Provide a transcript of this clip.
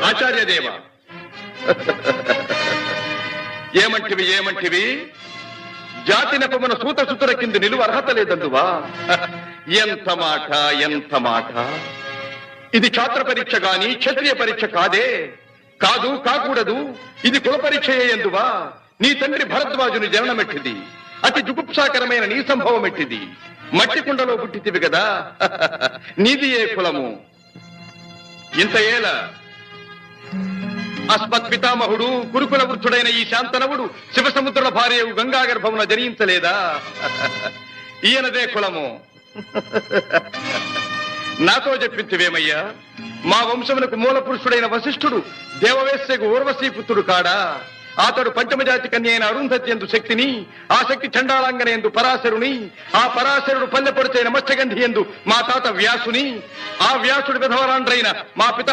ఆచార్యదేవ ఏమంటివి జాతి నెపమున సూత సుతుల కింద నిలువ అర్హత లేదందువా? ఎంత మాట! ఇది ఛాత్ర పరీక్ష గాని క్షత్రియ పరీక్ష కాదే. కాకూడదు. ఇది కుల పరీక్ష ఎందువా? నీ తండ్రి భరద్వాజుని జననమెట్టిది. అతి జుగుప్సాకరమైన నీ సంభవం ఎట్టిది. మట్టి కుండలో పుట్టితివి కదా. నీది ఏ కులము? ఇంత ఏల అస్మత్ పితామహుడు గురుకుల వృద్ధుడైన ఈ శాంతనవుడు శివసముద్రుల భార్యవు గంగా గర్భమున జనించలేదా? ఈయనదే కులము. నాతో చెప్పించివేమయ్యా? మా వంశమునకు మూల పురుషుడైన వశిష్ఠుడు దేవవేశ్యకు ఊర్వశీపుత్రుడు కాడా? అతడు పంచమజాతి కన్య అయిన అరుంధతి ఎందు శక్తిని, ఆ శక్తి చండాళంగన ఎందు పరాశరుని, ఆ పరాశరుడు పల్లెపొడిచైన మత్స్యగంధి ఎందు మా తాత వ్యాసుని, ఆ వ్యాసుడి విధవరాండ్రైన మా పితా